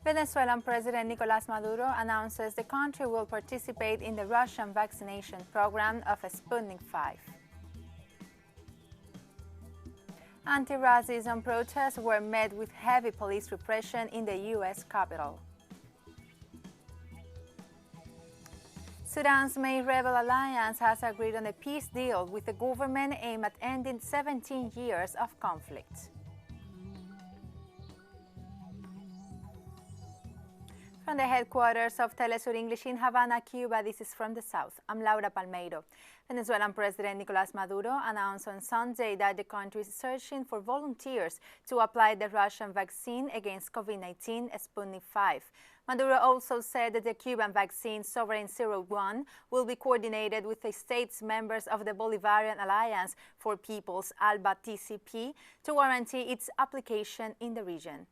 Venezuelan President Nicolás Maduro announces the country will participate in the Russian vaccination program of Sputnik V. Anti-racism protests were met with heavy police repression in the U.S. Capitol. Sudan's main rebel alliance has agreed on a peace deal with the government aimed at ending 17 years of conflict. From the headquarters of Telesur English in Havana, Cuba, this is From the South. I'm Laura Palmeiro. Venezuelan President Nicolás Maduro announced on Sunday that the country is searching for volunteers to apply the Russian vaccine against COVID-19, Sputnik V. Maduro also said that the Cuban vaccine, Sovereign 01, will be coordinated with the states members of the Bolivarian Alliance for Peoples, ALBA TCP, to guarantee its application in the region.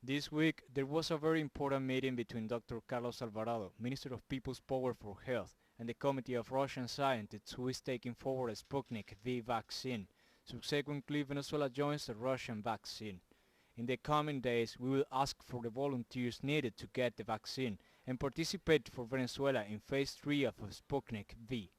This week, there was a very important meeting between Dr. Carlos Alvarado, Minister of People's Power for Health, and the Committee of Russian Scientists who is taking forward a Sputnik V vaccine. Subsequently, Venezuela joins the Russian vaccine. In the coming days, we will ask for the volunteers needed to get the vaccine and participate for Venezuela in Phase 3 of Sputnik V.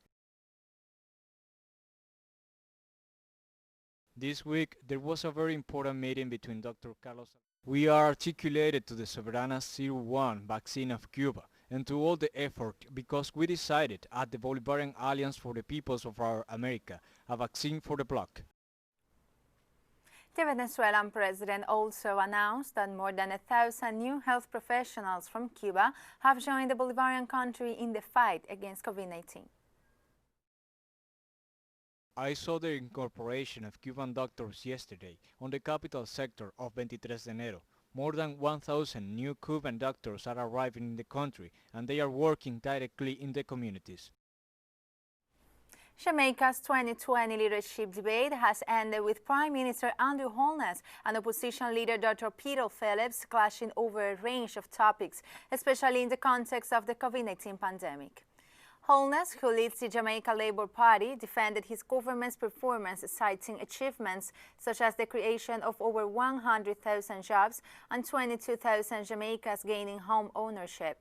This week, there was a very important meeting between Dr. Carlos Alvarado. We are articulated to the SUDAN'S 01 vaccine of Cuba and to all the effort because we decided at the Bolivarian Alliance for the Peoples of our America a vaccine for the bloc. The Venezuelan president also announced that more than 1,000 new health professionals from Cuba have joined the Bolivarian country in the fight against COVID-19. I saw the incorporation of Cuban doctors yesterday on the capital sector of 23 de Enero. More than 1,000 new Cuban doctors are arriving in the country and they are working directly in the communities. Jamaica's 2020 leadership debate has ended with Prime Minister Andrew Holness and opposition leader Dr. Peter Phillips clashing over a range of topics, especially in the context of the COVID-19 pandemic. Holness, who leads the Jamaica Labour Party, defended his government's performance, citing achievements such as the creation of over 100,000 jobs and 22,000 Jamaicans gaining home ownership.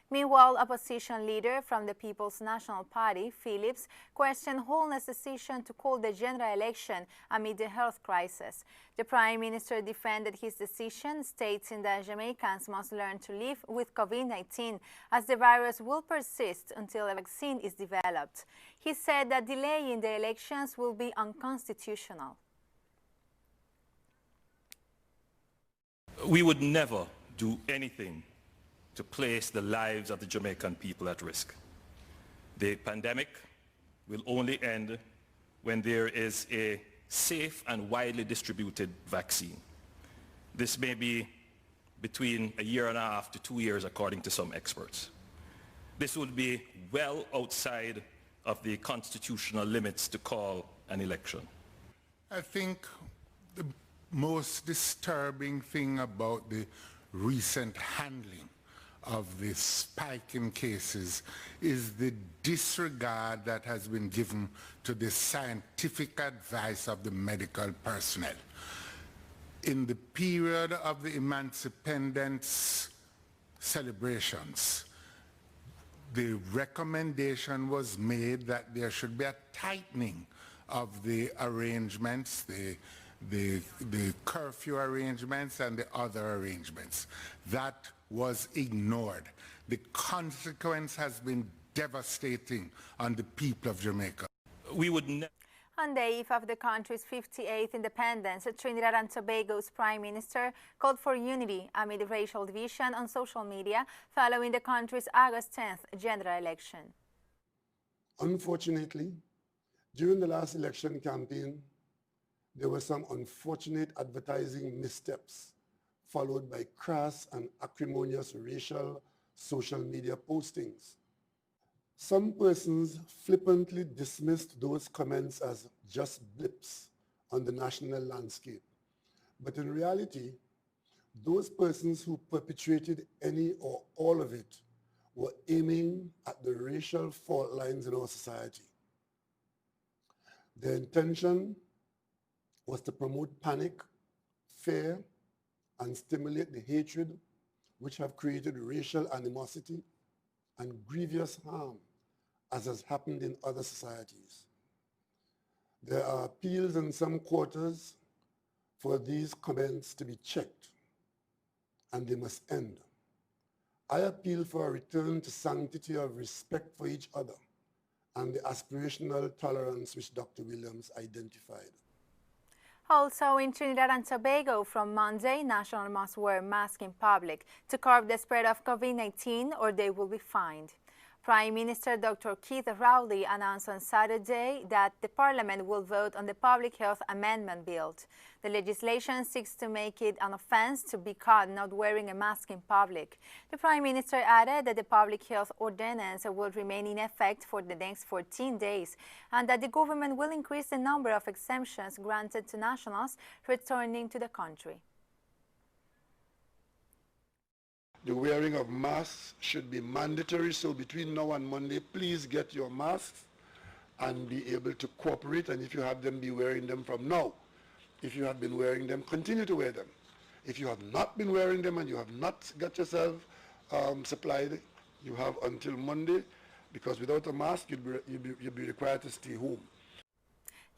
Meanwhile, opposition leader from the People's National Party, Phillips, questioned Holness' decision to call the general election amid the health crisis. The Prime Minister defended his decision, stating that Jamaicans must learn to live with COVID-19 as the virus will persist until a vaccine is developed. He said that delaying the elections will be unconstitutional. We would never do anything to place the lives of the Jamaican people at risk. The pandemic will only end when there is a safe and widely distributed vaccine. This may be between 1.5 years to 2 years, according to some experts. This would be well outside of the constitutional limits to call an election. I think the most disturbing thing about the recent handling of the spike in cases is the disregard that has been given to the scientific advice of the medical personnel. In the period of the Emancipendence celebrations, the recommendation was made that there should be a tightening of the arrangements, the curfew arrangements and the other arrangements. That was ignored. The consequence has been devastating on the people of Jamaica. We would On the eve of the country's 58th independence, Trinidad and Tobago's Prime Minister called for unity amid racial division on social media following the country's August 10th general election. Unfortunately, during the last election campaign, there were some unfortunate advertising missteps, followed by crass and acrimonious racial social media postings. Some persons flippantly dismissed those comments as just blips on the national landscape. But in reality, those persons who perpetrated any or all of it were aiming at the racial fault lines in our society. Their intention was to promote panic, fear, and stimulate the hatred which have created racial animosity and grievous harm as has happened in other societies. There are appeals in some quarters for these comments to be checked, and they must end. I appeal for a return to sanctity of respect for each other and the aspirational tolerance which Dr. Williams identified. Also in Trinidad and Tobago, from Monday, nationals must wear masks in public to curb the spread of COVID-19 or they will be fined. Prime Minister Dr. Keith Rowley announced on Saturday that the Parliament will vote on the Public Health Amendment Bill. The legislation seeks to make it an offence to be caught not wearing a mask in public. The Prime Minister added that the Public Health Ordinance will remain in effect for the next 14 days and that the government will increase the number of exemptions granted to nationals returning to the country. The wearing of masks should be mandatory, so between now and Monday, please get your masks and be able to cooperate, and if you have them, be wearing them from now. If you have been wearing them, continue to wear them. If you have not been wearing them and you have not got yourself supplied, you have until Monday, because without a mask, you'd be required to stay home.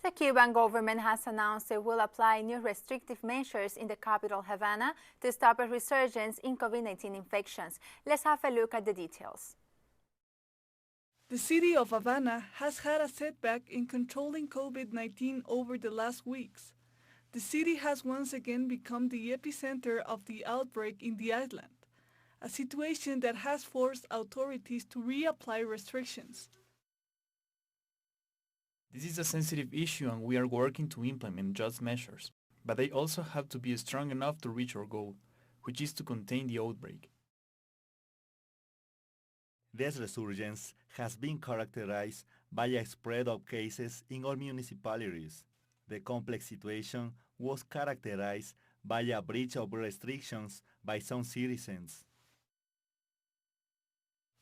The Cuban government has announced it will apply new restrictive measures in the capital, Havana, to stop a resurgence in COVID-19 infections. Let's have a look at the details. The city of Havana has had a setback in controlling COVID-19 over the last weeks. The city has once again become the epicenter of the outbreak in the island, a situation that has forced authorities to reapply restrictions. This is a sensitive issue and we are working to implement just measures, but they also have to be strong enough to reach our goal, which is to contain the outbreak. This resurgence has been characterized by a spread of cases in all municipalities. The complex situation was characterized by a breach of restrictions by some citizens.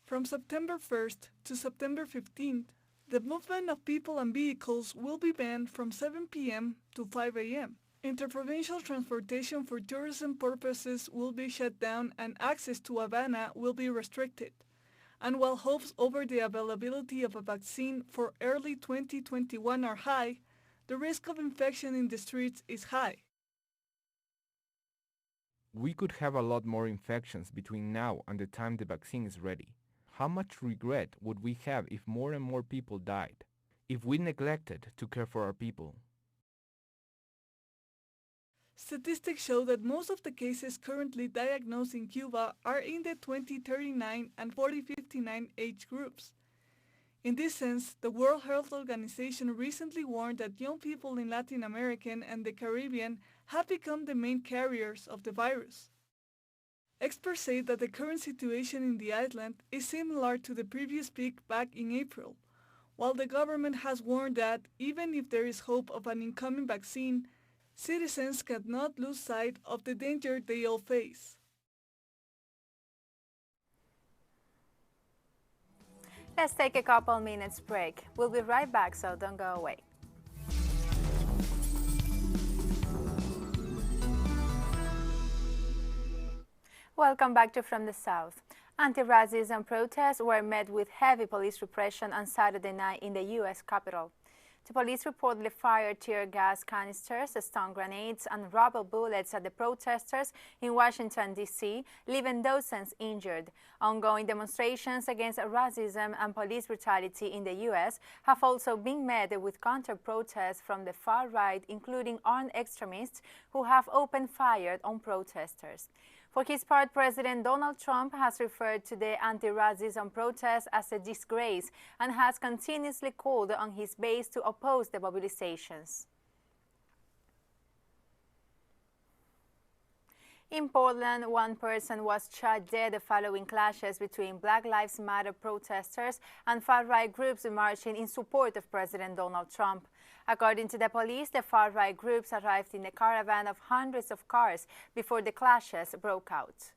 From September 1st to September 15th, the movement of people and vehicles will be banned from 7 p.m. to 5 a.m. Interprovincial transportation for tourism purposes will be shut down and access to Havana will be restricted. And while hopes over the availability of a vaccine for early 2021 are high, the risk of infection in the streets is high. We could have a lot more infections between now and the time the vaccine is ready. How much regret would we have if more and more people died, if we neglected to care for our people? Statistics show that most of the cases currently diagnosed in Cuba are in the 2039 and 4059 age groups. In this sense, the World Health Organization recently warned that young people in Latin America and the Caribbean have become the main carriers of the virus. Experts say that the current situation in the island is similar to the previous peak back in April, while the government has warned that even if there is hope of an incoming vaccine, citizens cannot lose sight of the danger they all face. Let's take a couple minutes break. We'll be right back, so don't go away. Welcome back to From the South. Anti-racism protests were met with heavy police repression on Saturday night in the U.S. Capitol. The police reportedly fired tear gas canisters, stun grenades, and rubber bullets at the protesters in Washington, D.C., leaving dozens injured. Ongoing demonstrations against racism and police brutality in the U.S. have also been met with counter-protests from the far right, including armed extremists who have opened fire on protesters. For his part, President Donald Trump has referred to the anti-racism protests as a disgrace and has continuously called on his base to oppose the mobilizations. In Portland, one person was shot dead following clashes between Black Lives Matter protesters and far-right groups marching in support of President Donald Trump. According to the police, the far-right groups arrived in a caravan of hundreds of cars before the clashes broke out.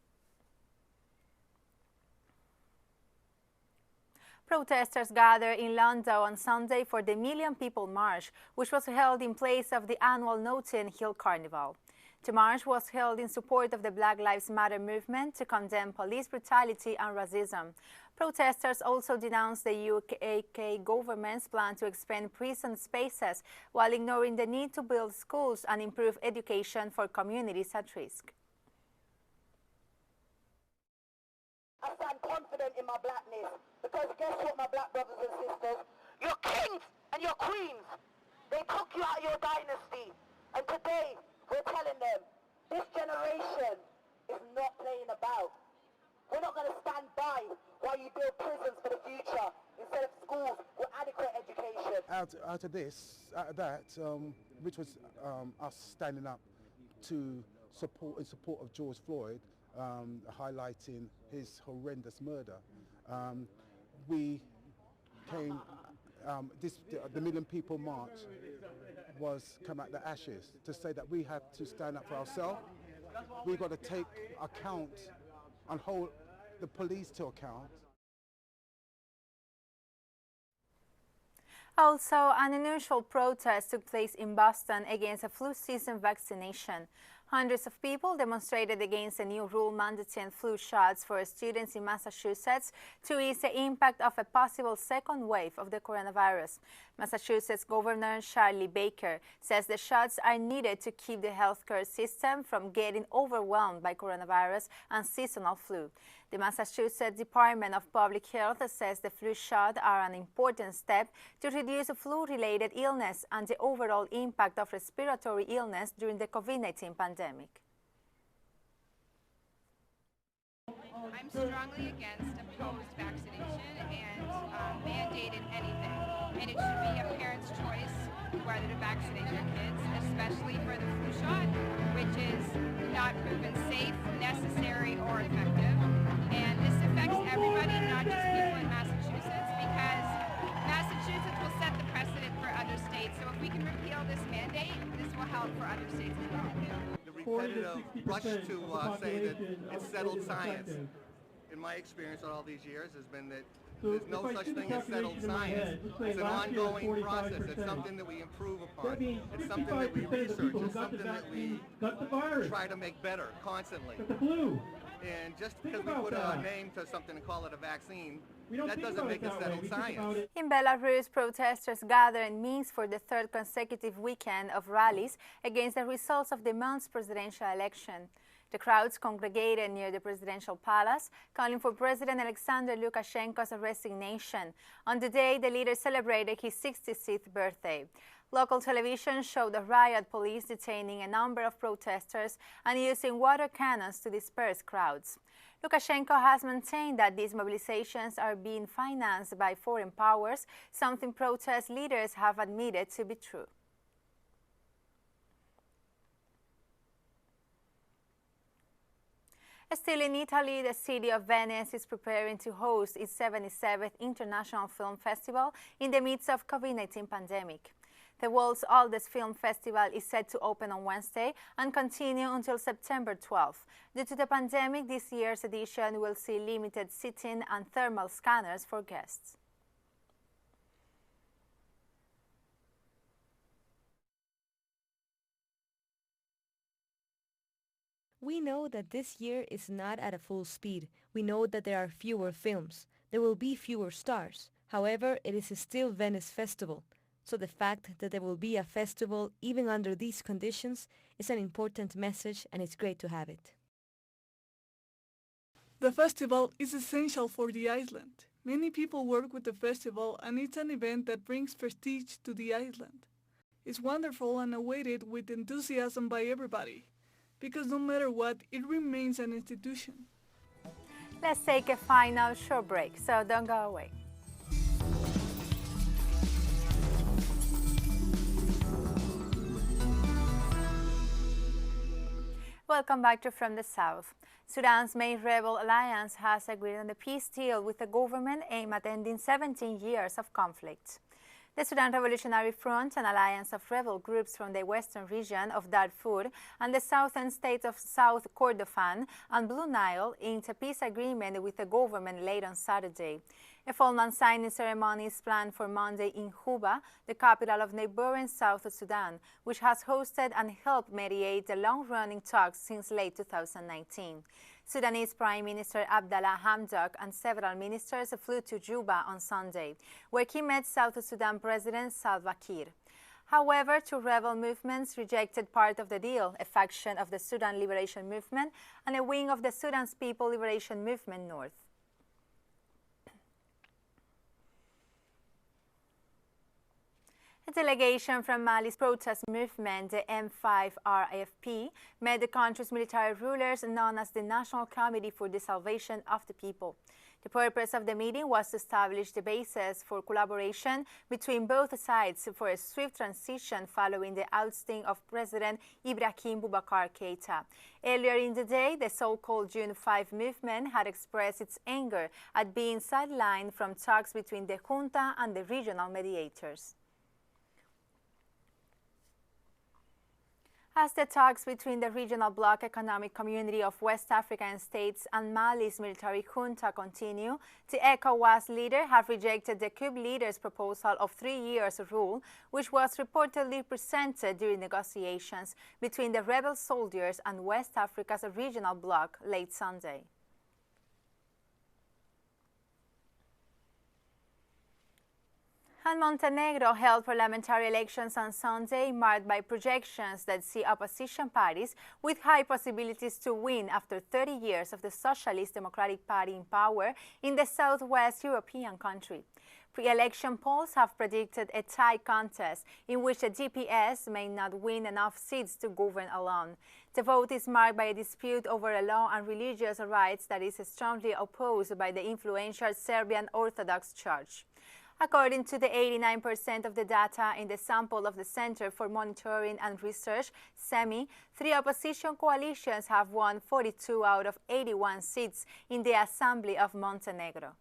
Protesters gathered in London on Sunday for the Million People March, which was held in place of the annual Notting Hill Carnival. The march was held in support of the Black Lives Matter movement to condemn police brutality and racism. Protesters also denounced the UK government's plan to expand prison spaces while ignoring the need to build schools and improve education for communities at risk. I stand confident in my blackness because guess what, my black brothers and sisters? You're kings and you're queens. They took you out of your dynasty, and today we're telling them this generation is not playing about. We're not going to stand by while you build prisons for the future instead of schools with adequate education. Out of that, which was us standing up in support of George Floyd, highlighting his horrendous murder, we came. The Million People March was come out the ashes to say that we have to stand up for ourselves. We've got to take account and hold the police to account. Also, an unusual protest took place in Boston against a flu season vaccination. Hundreds of people demonstrated against a new rule mandating flu shots for students in Massachusetts to ease the impact of a possible second wave of the coronavirus. Massachusetts Governor Charlie Baker says the shots are needed to keep the healthcare system from getting overwhelmed by coronavirus and seasonal flu. The Massachusetts Department of Public Health says the flu shots are an important step to reduce flu-related illness and the overall impact of respiratory illness during the COVID-19 pandemic. I'm strongly against opposed vaccination and mandated anything. And it should be a parent's choice whether to vaccinate their kids, especially for the flu shot, which is not proven safe, necessary, or effective. And this affects everybody, not just people in Massachusetts, because Massachusetts will set the precedent for other states. So if we can repeal this mandate, this will help for other states as well. The repetitive rush to say that it's settled science, in my experience on all these years, has been that there's no such thing as settled science. It's an ongoing process. It's something that we improve upon. It's something that we research. It's something that we try to make better constantly. And just because we put a name to something and call it a vaccine, that doesn't make it settled science. In Belarus, protesters gathered in Minsk for the third consecutive weekend of rallies against the results of the month's presidential election. The crowds congregated near the presidential palace, calling for President Alexander Lukashenko's resignation. On the day, the leader celebrated his 66th birthday. Local television showed the riot police detaining a number of protesters and using water cannons to disperse crowds. Lukashenko has maintained that these mobilizations are being financed by foreign powers, something protest leaders have admitted to be true. Still in Italy, the city of Venice is preparing to host its 77th International Film Festival in the midst of COVID-19 pandemic. The world's oldest film festival is set to open on Wednesday and continue until September 12th. Due to the pandemic, this year's edition will see limited seating and thermal scanners for guests. We know that this year is not at a full speed. We know that there are fewer films. There will be fewer stars. However, it is still Venice Festival. So the fact that there will be a festival even under these conditions is an important message, and it's great to have it. The festival is essential for the island. Many people work with the festival, and it's an event that brings prestige to the island. It's wonderful and awaited with enthusiasm by everybody, because no matter what, it remains an institution. Let's take a final short break, so don't go away. Welcome back to From the South. Sudan's main rebel alliance has agreed on a peace deal with the government aimed at ending 17 years of conflict. The Sudan Revolutionary Front, an alliance of rebel groups from the western region of Darfur and the southern states of South Kordofan and Blue Nile, inked a peace agreement with the government late on Saturday. A formal signing ceremony is planned for Monday in Juba, the capital of neighboring South Sudan, which has hosted and helped mediate the long-running talks since late 2019. Sudanese Prime Minister Abdallah Hamdok and several ministers flew to Juba on Sunday, where he met South Sudan President Salva Kiir. However, two rebel movements rejected part of the deal, a faction of the Sudan Liberation Movement and a wing of the Sudan's People Liberation Movement North. A delegation from Mali's protest movement, the M5 RFP, met the country's military rulers known as the National Committee for the Salvation of the People. The purpose of the meeting was to establish the basis for collaboration between both sides for a swift transition following the ousting of President Ibrahim Boubacar Keïta. Earlier in the day, the so-called June 5 movement had expressed its anger at being sidelined from talks between the junta and the regional mediators. As the talks between the regional bloc economic community of West African states and Mali's military junta continue, the ECOWAS leaders have rejected the coup leader's proposal of 3 years rule, which was reportedly presented during negotiations between the rebel soldiers and West Africa's regional bloc late Sunday. And Montenegro held parliamentary elections on Sunday, marked by projections that see opposition parties with high possibilities to win after 30 years of the Socialist Democratic Party in power in the southwest European country. Pre-election polls have predicted a tight contest in which the DPS may not win enough seats to govern alone. The vote is marked by a dispute over a law on religious rights that is strongly opposed by the influential Serbian Orthodox Church. According to the 89% of the data in the sample of the Center for Monitoring and Research, CEMI, 3 opposition coalitions have won 42 out of 81 seats in the Assembly of Montenegro.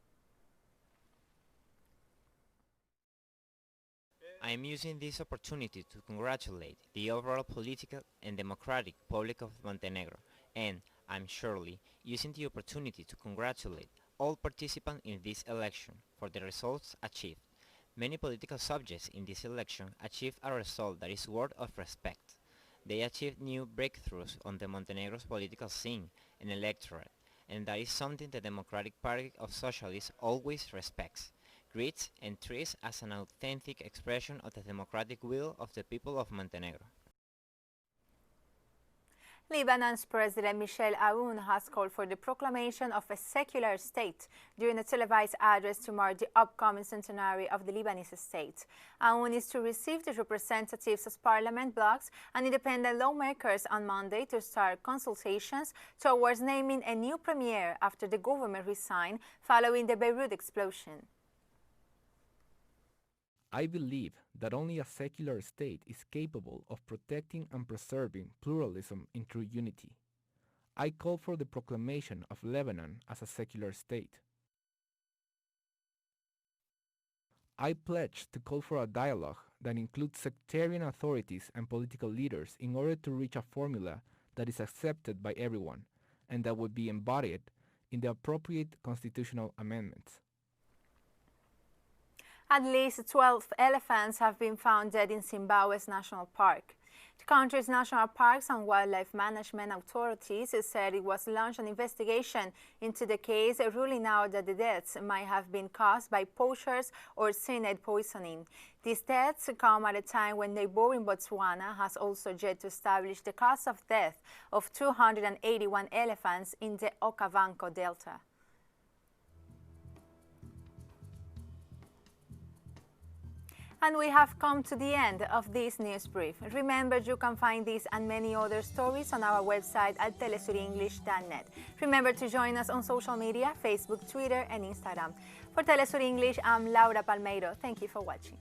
I am using this opportunity to congratulate the overall political and democratic public of Montenegro, and I'm surely using the opportunity to congratulate all participants in this election for the results achieved. Many political subjects in this election achieved a result that is worthy of respect. They achieved new breakthroughs on the Montenegro's political scene and electorate, and that is something the Democratic Party of Socialists always respects, greets and treats as an authentic expression of the democratic will of the people of Montenegro. Lebanon's President Michel Aoun has called for the proclamation of a secular state during a televised address to mark the upcoming centenary of the Lebanese state. Aoun is to receive the representatives of parliament blocs and independent lawmakers on Monday to start consultations towards naming a new premier after the government resigned following the Beirut explosion. I believe that only a secular state is capable of protecting and preserving pluralism in true unity. I call for the proclamation of Lebanon as a secular state. I pledge to call for a dialogue that includes sectarian authorities and political leaders in order to reach a formula that is accepted by everyone and that would be embodied in the appropriate constitutional amendments. At least 12 elephants have been found dead in Zimbabwe's national park. The country's national parks and wildlife management authorities said it was launched an investigation into the case, ruling out that the deaths might have been caused by poachers or cyanide poisoning. These deaths come at a time when neighboring Botswana has also yet to establish the cause of death of 281 elephants in the Okavango Delta. And we have come to the end of this news brief. Remember, you can find these and many other stories on our website at telesurenglish.net. Remember to join us on social media, Facebook, Twitter, and Instagram. For Telesur English, I'm Laura Palmeiro. Thank you for watching.